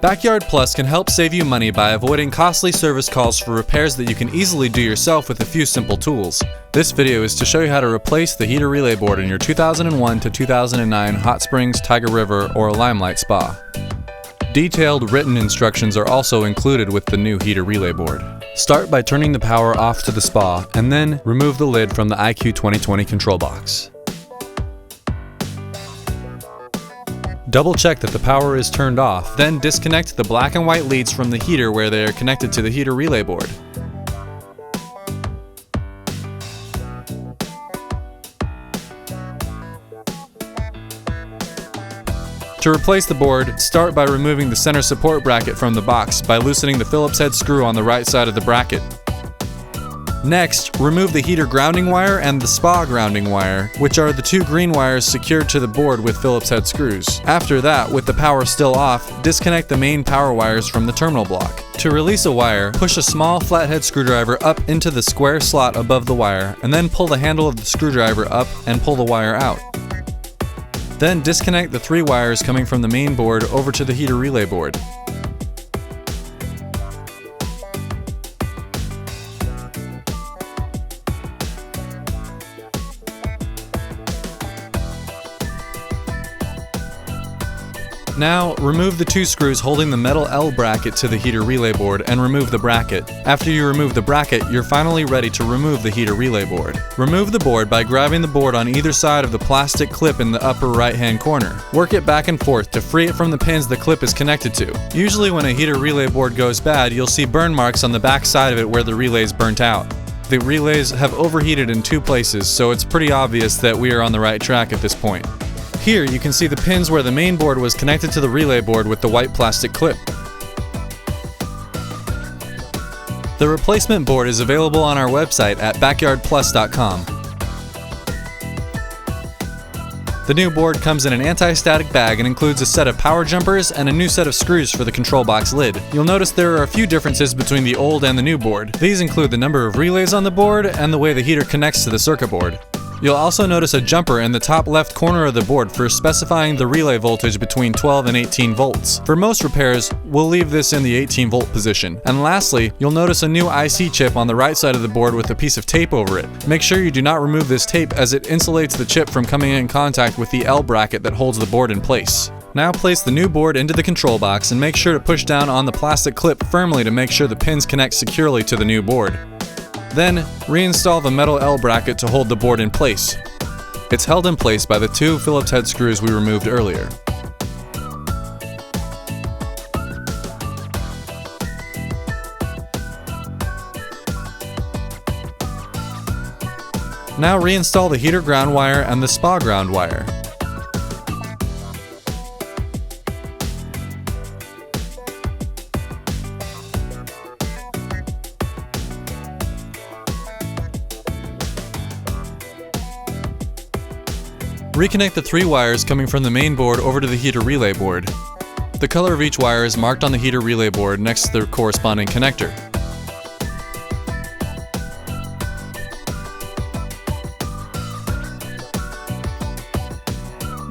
Backyard Plus can help save you money by avoiding costly service calls for repairs that you can easily do yourself with a few simple tools. This video is to show you how to replace the heater relay board in your 2001 to 2009 Hot Springs, Tiger River, or Limelight spa. Detailed written instructions are also included with the new heater relay board. Start by turning the power off to the spa, and then remove the lid from the IQ 2020 control box. Double check that the power is turned off, then disconnect the black and white leads from the heater where they are connected to the heater relay board. To replace the board, start by removing the center support bracket from the box by loosening the Phillips head screw on the right side of the bracket. Next, remove the heater grounding wire and the spa grounding wire, which are the two green wires secured to the board with Phillips head screws. After that, with the power still off, disconnect the main power wires from the terminal block. To release a wire, push a small flathead screwdriver up into the square slot above the wire, and then pull the handle of the screwdriver up and pull the wire out. Then disconnect the three wires coming from the main board over to the heater relay board. Now, remove the two screws holding the metal L bracket to the heater relay board and remove the bracket. After you remove the bracket, you're finally ready to remove the heater relay board. Remove the board by grabbing the board on either side of the plastic clip in the upper right-hand corner. Work it back and forth to free it from the pins the clip is connected to. Usually when a heater relay board goes bad, you'll see burn marks on the back side of it where the relay's burnt out. The relays have overheated in two places, so it's pretty obvious that we are on the right track at this point. Here you can see the pins where the main board was connected to the relay board with the white plastic clip. The replacement board is available on our website at backyardplus.com. The new board comes in an anti-static bag and includes a set of power jumpers and a new set of screws for the control box lid. You'll notice there are a few differences between the old and the new board. These include the number of relays on the board and the way the heater connects to the circuit board. You'll also notice a jumper in the top left corner of the board for specifying the relay voltage between 12 and 18 volts. For most repairs, we'll leave this in the 18 volt position. And lastly, you'll notice a new IC chip on the right side of the board with a piece of tape over it. Make sure you do not remove this tape as it insulates the chip from coming in contact with the L bracket that holds the board in place. Now place the new board into the control box and make sure to push down on the plastic clip firmly to make sure the pins connect securely to the new board. Then, reinstall the metal L bracket to hold the board in place. It's held in place by the two Phillips head screws we removed earlier. Now reinstall the heater ground wire and the spa ground wire. Reconnect the three wires coming from the main board over to the heater relay board. The color of each wire is marked on the heater relay board next to the corresponding connector.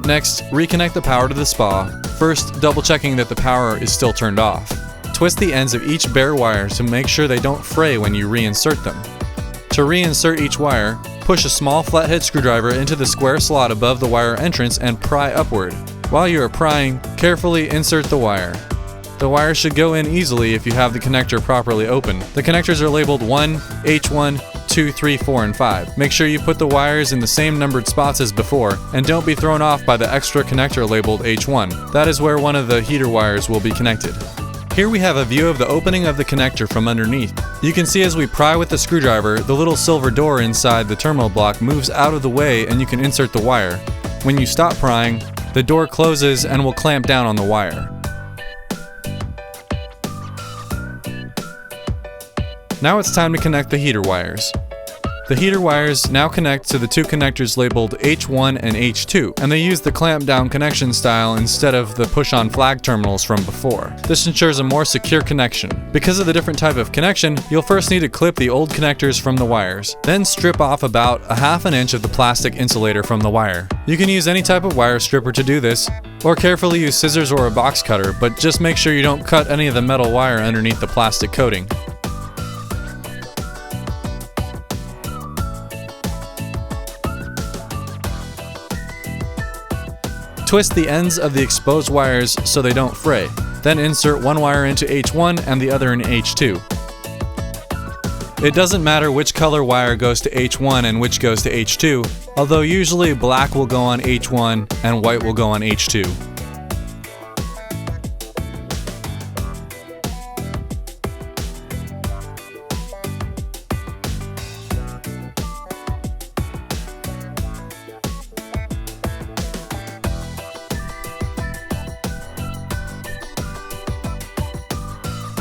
Next, reconnect the power to the spa, first double checking that the power is still turned off. Twist the ends of each bare wire to make sure they don't fray when you reinsert them. To reinsert each wire, push a small flathead screwdriver into the square slot above the wire entrance and pry upward. While you are prying, carefully insert the wire. The wire should go in easily if you have the connector properly open. The connectors are labeled 1, H1, 2, 3, 4, and 5. Make sure you put the wires in the same numbered spots as before, and don't be thrown off by the extra connector labeled H1. That is where one of the heater wires will be connected. Here we have a view of the opening of the connector from underneath. You can see as we pry with the screwdriver, the little silver door inside the terminal block moves out of the way and you can insert the wire. When you stop prying, the door closes and will clamp down on the wire. Now it's time to connect the heater wires. The heater wires now connect to the two connectors labeled H1 and H2, and they use the clamp down connection style instead of the push-on flag terminals from before. This ensures a more secure connection. Because of the different type of connection, you'll first need to clip the old connectors from the wires, then strip off about a ½ inch of the plastic insulator from the wire. You can use any type of wire stripper to do this, or carefully use scissors or a box cutter, but just make sure you don't cut any of the metal wire underneath the plastic coating. Twist the ends of the exposed wires so they don't fray. Then insert one wire into H1 and the other in H2. It doesn't matter which color wire goes to H1 and which goes to H2, although usually black will go on H1 and white will go on H2.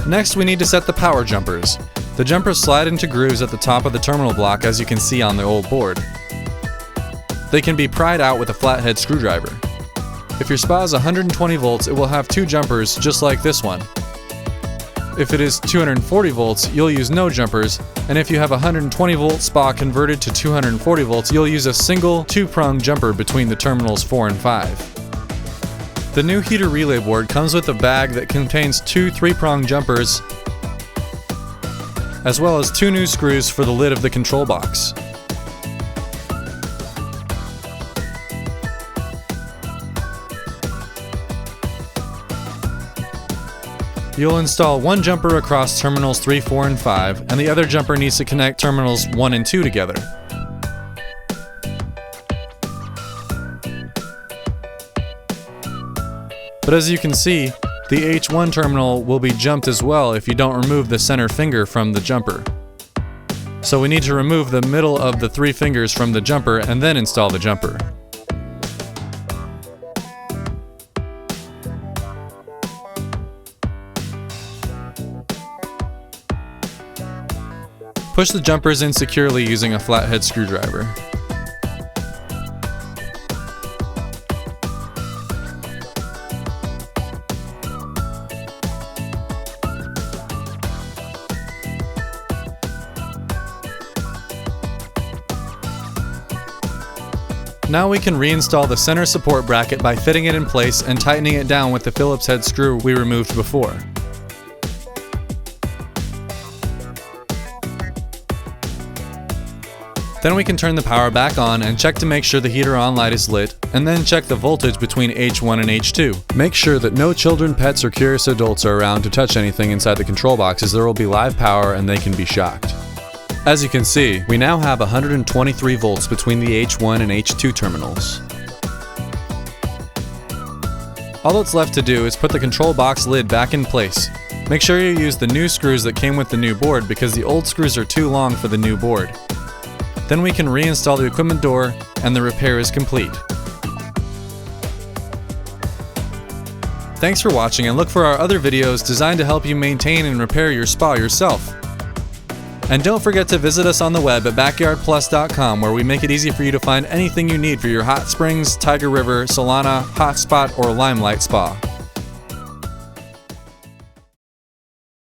Next, we need to set the power jumpers. The jumpers slide into grooves at the top of the terminal block, as you can see on the old board. They can be pried out with a flathead screwdriver. If your spa is 120 volts, it will have two jumpers just like this one. If it is 240 volts, you'll use no jumpers, and if you have a 120 volt spa converted to 240 volts, you'll use a single 2-prong jumper between the terminals 4 and 5. The new heater relay board comes with a bag that contains two 3-prong jumpers, as well as 2 new screws for the lid of the control box. You'll install one jumper across terminals 3, 4, and 5, and the other jumper needs to connect terminals 1 and 2 together. But as you can see, the H1 terminal will be jumped as well if you don't remove the center finger from the jumper. So we need to remove the middle of the 3 fingers from the jumper and then install the jumper. Push the jumpers in securely using a flathead screwdriver. Now we can reinstall the center support bracket by fitting it in place and tightening it down with the Phillips head screw we removed before. Then we can turn the power back on and check to make sure the heater on light is lit, and then check the voltage between H1 and H2. Make sure that no children, pets, or curious adults are around to touch anything inside the control box, as there will be live power and they can be shocked. As you can see, we now have 123 volts between the H1 and H2 terminals. All that's left to do is put the control box lid back in place. Make sure you use the new screws that came with the new board, because the old screws are too long for the new board. Then we can reinstall the equipment door and the repair is complete. Thanks for watching, and look for our other videos designed to help you maintain and repair your spa yourself. And don't forget to visit us on the web at backyardplus.com, where we make it easy for you to find anything you need for your hot springs, Tiger River, Solana, Hotspot, or Limelight spa.